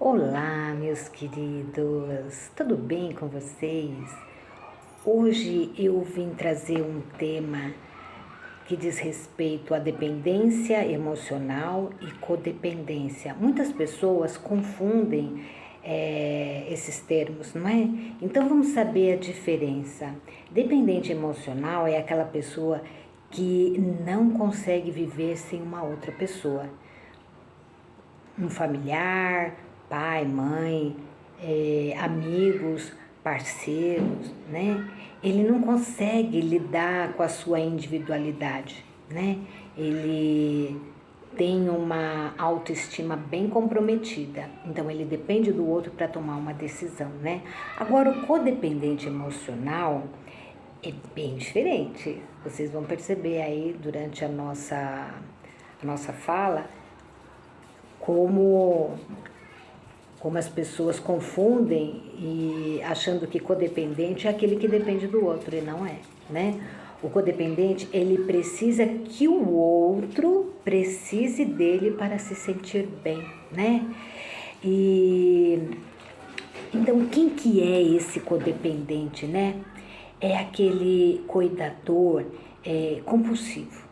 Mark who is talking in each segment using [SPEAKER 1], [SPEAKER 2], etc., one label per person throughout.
[SPEAKER 1] Olá, meus queridos, tudo bem com vocês? Hoje eu vim trazer um tema que diz respeito à dependência emocional e codependência. Muitas pessoas confundem esses termos, não é? Então vamos saber a diferença. Dependente emocional é aquela pessoa que não consegue viver sem uma outra pessoa. Um familiar, pai, mãe, amigos, parceiros, né? Ele não consegue lidar com a sua individualidade, né? Ele tem uma autoestima bem comprometida, então ele depende do outro para tomar uma decisão, né? Agora, o codependente emocional é bem diferente. Vocês vão perceber aí durante a nossa fala como as pessoas confundem e achando que codependente é aquele que depende do outro, e não é, né? O codependente, ele precisa que o outro precise dele para se sentir bem, né? E então, quem que é esse codependente, né? É aquele cuidador compulsivo,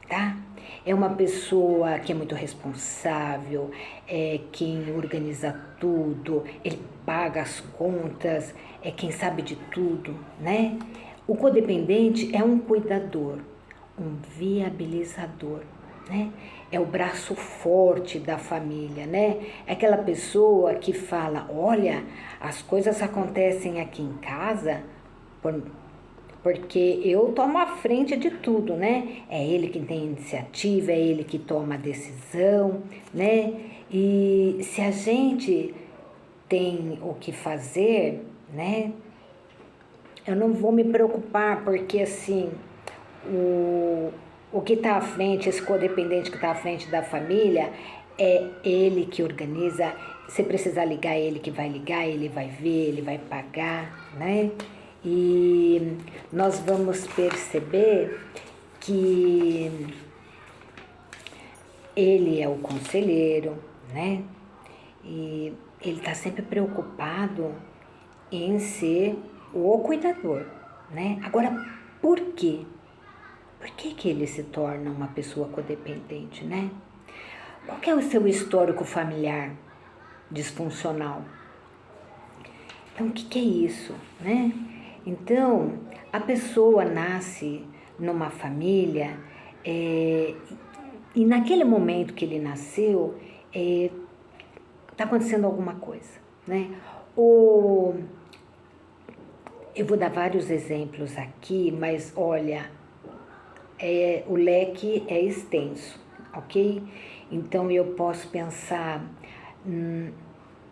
[SPEAKER 1] tá? É uma pessoa que é muito responsável, é quem organiza tudo, ele paga as contas, é quem sabe de tudo, né? O codependente é um cuidador, um viabilizador, né? É o braço forte da família, né? É aquela pessoa que fala, olha, as coisas acontecem aqui em casa porque eu tomo a frente de tudo, né? É ele que tem iniciativa, é ele que toma a decisão, né? E se a gente tem o que fazer, né? Eu não vou me preocupar, porque assim, o que está à frente, esse codependente que está à frente da família, é ele que organiza. Se precisar ligar, é ele que vai ligar, ele vai ver, ele vai pagar, né? E nós vamos perceber que ele é o conselheiro, né? E ele está sempre preocupado em ser o cuidador, né? Agora, por quê? Por que que ele se torna uma pessoa codependente, né? Qual que é o seu histórico familiar disfuncional? Então, o que que é isso, né? Então, a pessoa nasce numa família e naquele momento que ele nasceu, está acontecendo alguma coisa, né? Eu vou dar vários exemplos aqui, mas olha, o leque é extenso, ok? Então eu posso pensar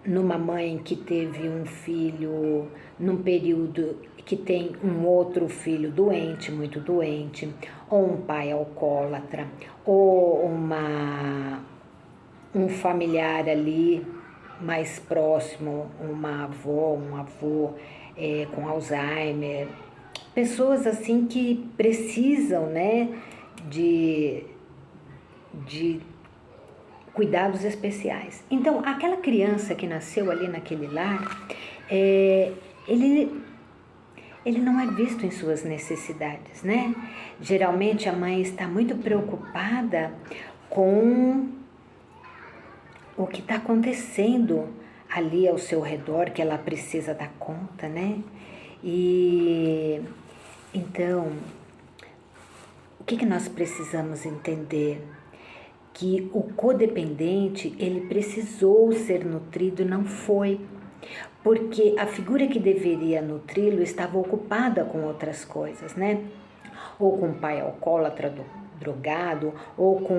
[SPEAKER 1] numa mãe que teve um filho num período que tem um outro filho doente, muito doente, ou um pai alcoólatra, ou um familiar ali mais próximo, uma avó, um avô com Alzheimer, pessoas assim que precisam, né, de cuidados especiais. Então, aquela criança que nasceu ali naquele lar, ele não é visto em suas necessidades, né? Geralmente a mãe está muito preocupada com o que está acontecendo ali ao seu redor, que ela precisa dar conta, né? E então, o que nós precisamos entender? Que o codependente, ele precisou ser nutrido, não foi, porque a figura que deveria nutri-lo estava ocupada com outras coisas, né? Ou com um pai alcoólatra drogado, ou com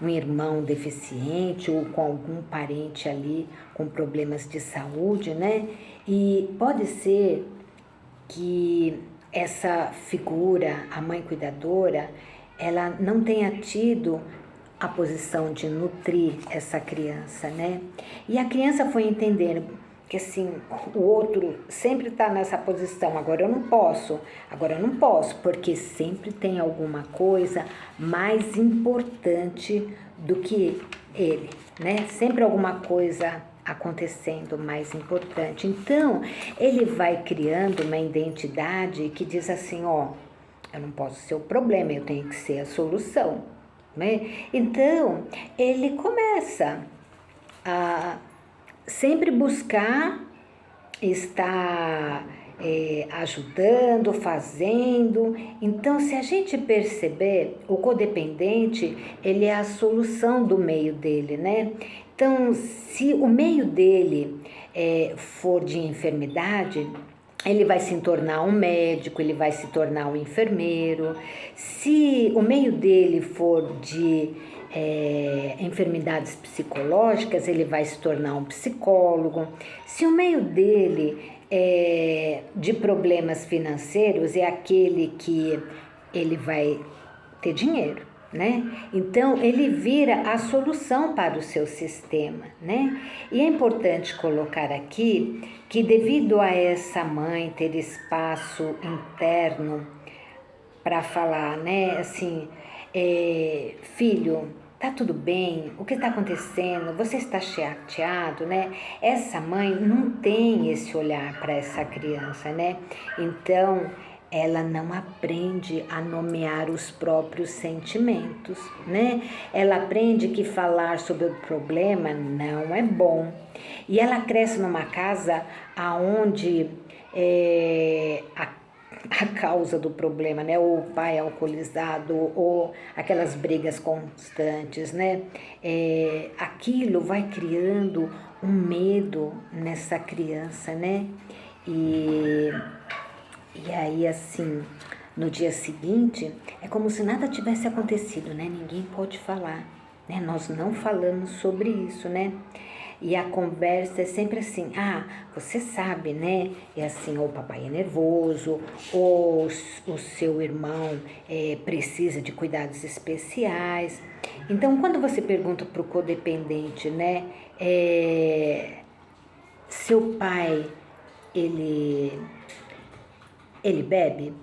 [SPEAKER 1] um irmão deficiente, ou com algum parente ali com problemas de saúde, né? E pode ser que essa figura, a mãe cuidadora, ela não tenha tido a posição de nutrir essa criança, né? E a criança foi entendendo que assim, o outro sempre está nessa posição, agora eu não posso, porque sempre tem alguma coisa mais importante do que ele, né? Sempre alguma coisa acontecendo mais importante. Então, ele vai criando uma identidade que diz assim, ó, eu não posso ser o problema, eu tenho que ser a solução, né? Então, ele começa a sempre buscar estar ajudando, fazendo. Então, se a gente perceber, o codependente, ele é a solução do meio dele, né? Então, se o meio dele for de enfermidade, ele vai se tornar um médico, ele vai se tornar um enfermeiro. Se o meio dele for de enfermidades psicológicas, ele vai se tornar um psicólogo. Se o meio dele de problemas financeiros, é aquele que ele vai ter dinheiro, né? Então, ele vira a solução para o seu sistema, né? E é importante colocar aqui que, devido a essa mãe ter espaço interno para falar, né? Assim, filho, tá tudo bem? O que está acontecendo? Você está chateado, né? Essa mãe não tem esse olhar para essa criança, né? Então, ela não aprende a nomear os próprios sentimentos, né? Ela aprende que falar sobre o problema não é bom. E ela cresce numa casa aonde a causa do problema, né? Ou o pai alcoolizado, ou aquelas brigas constantes, né? Aquilo vai criando um medo nessa criança, né? E aí, assim, no dia seguinte, é como se nada tivesse acontecido, né? Ninguém pode falar, né? Nós não falamos sobre isso, né? E a conversa é sempre assim, você sabe, né? É assim, ou o papai é nervoso, ou o seu irmão precisa de cuidados especiais. Então, quando você pergunta para o codependente, né? Seu pai, ele bebe?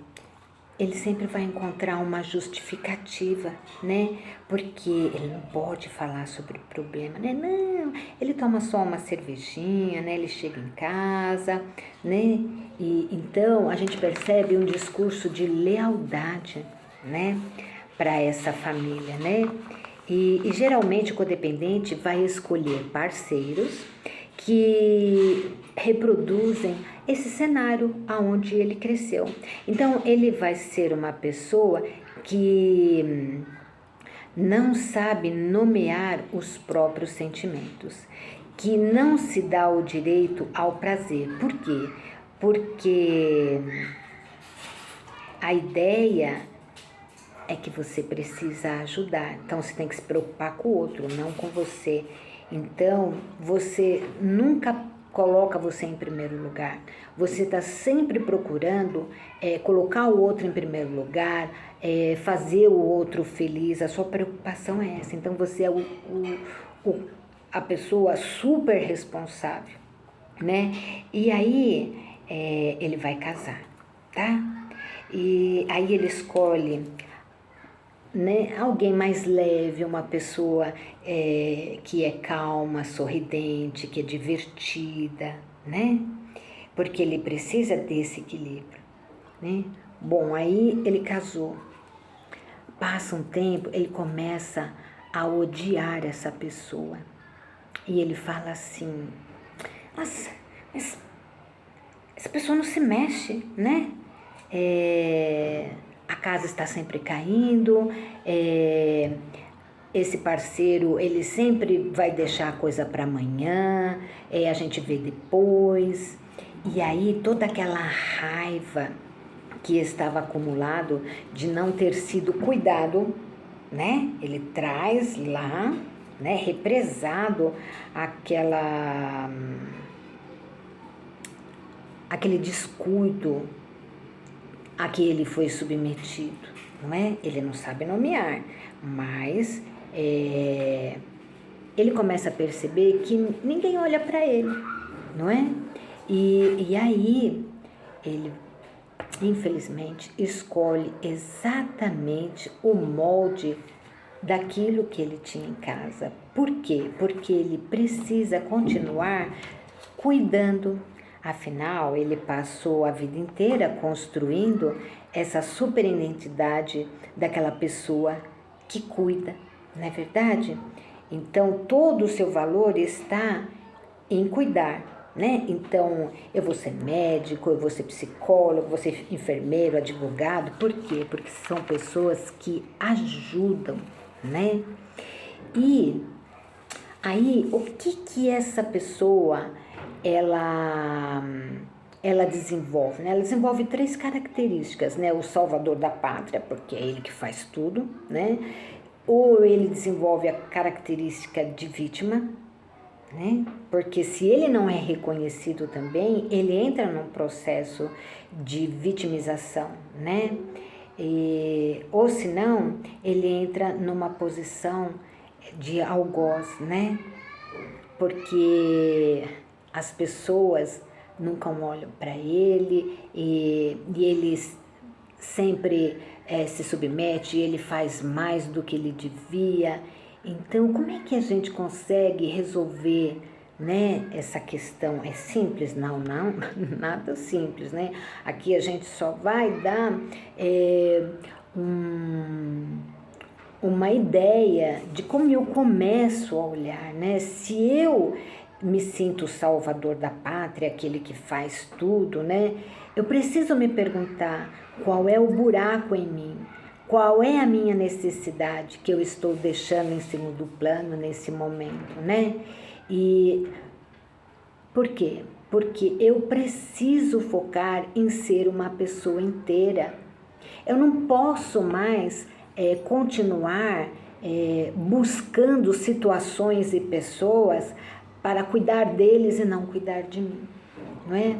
[SPEAKER 1] Ele sempre vai encontrar uma justificativa, né? Porque ele não pode falar sobre o problema, né? Não, ele toma só uma cervejinha, né? Ele chega em casa, né? E então a gente percebe um discurso de lealdade, né? Para essa família, né? E geralmente o codependente vai escolher parceiros que reproduzem esse cenário aonde ele cresceu. Então, ele vai ser uma pessoa que não sabe nomear os próprios sentimentos, que não se dá o direito ao prazer. Por quê? Porque a ideia é que você precisa ajudar. Então, você tem que se preocupar com o outro, não com você. Então, você nunca coloca você em primeiro lugar. Você está sempre procurando colocar o outro em primeiro lugar, fazer o outro feliz. A sua preocupação é essa. Então, você é a pessoa super responsável, né? E aí, ele vai casar, tá? E aí ele escolhe, né, alguém mais leve, uma pessoa que é calma, sorridente, que é divertida, né? Porque ele precisa desse equilíbrio, né? Bom, aí ele casou. Passa um tempo, ele começa a odiar essa pessoa. E ele fala assim, nossa, mas essa pessoa não se mexe, né? A casa está sempre caindo, esse parceiro, ele sempre vai deixar a coisa para amanhã, a gente vê depois. E aí toda aquela raiva que estava acumulado de não ter sido cuidado, né? Ele traz lá, né, represado aquele descuido a que ele foi submetido, não é? Ele não sabe nomear, mas ele começa a perceber que ninguém olha para ele, não é? E aí ele, infelizmente, escolhe exatamente o molde daquilo que ele tinha em casa. Por quê? Porque ele precisa continuar cuidando. Afinal, ele passou a vida inteira construindo essa superidentidade daquela pessoa que cuida, não é verdade? Então, todo o seu valor está em cuidar, né? Então, eu vou ser médico, eu vou ser psicólogo, vou ser enfermeiro, advogado. Por quê? Porque são pessoas que ajudam, né? E aí, o que essa pessoa ela desenvolve, né? Ela desenvolve 3 características, né? O salvador da pátria, porque é ele que faz tudo, né? Ou ele desenvolve a característica de vítima, né? Porque se ele não é reconhecido também, ele entra num processo de vitimização, né? Ou se não, ele entra numa posição de algoz, né? Porque as pessoas nunca olham para ele e ele sempre se submete, ele faz mais do que ele devia. Então, como é que a gente consegue resolver, né, essa questão? É simples? Não, nada simples, né? Aqui a gente só vai dar uma ideia de como eu começo a olhar, né? Se eu me sinto o salvador da pátria, aquele que faz tudo, né? Eu preciso me perguntar qual é o buraco em mim, qual é a minha necessidade que eu estou deixando em segundo plano nesse momento, né? E por quê? Porque eu preciso focar em ser uma pessoa inteira. Eu não posso mais continuar buscando situações e pessoas para cuidar deles e não cuidar de mim, não é?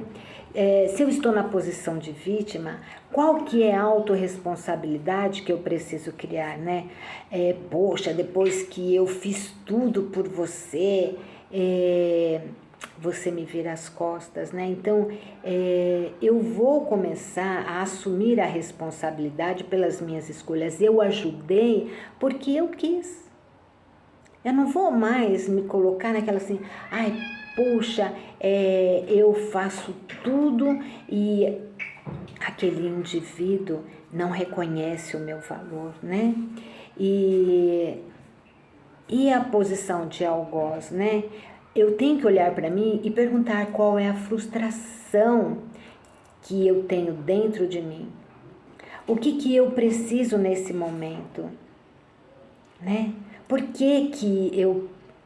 [SPEAKER 1] Se eu estou na posição de vítima, qual que é a autorresponsabilidade que eu preciso criar, né? Poxa, depois que eu fiz tudo por você, você me vira as costas, né? Então, eu vou começar a assumir a responsabilidade pelas minhas escolhas. Eu ajudei porque eu quis. Eu não vou mais me colocar naquela assim, ai, puxa, eu faço tudo e aquele indivíduo não reconhece o meu valor, né? E a posição de algoz, né? Eu tenho que olhar para mim e perguntar qual é a frustração que eu tenho dentro de mim. O que eu preciso nesse momento, né? Por que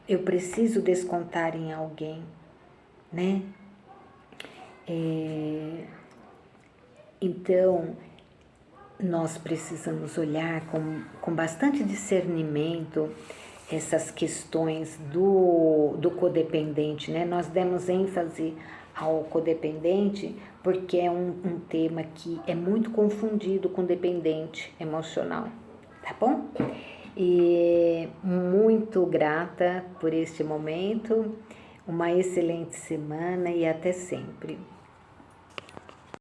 [SPEAKER 1] eu preciso descontar em alguém, né? Então, nós precisamos olhar com bastante discernimento essas questões do codependente, né? Nós demos ênfase ao codependente porque é um tema que é muito confundido com dependente emocional, tá bom? E muito grata por este momento, uma excelente semana e até sempre.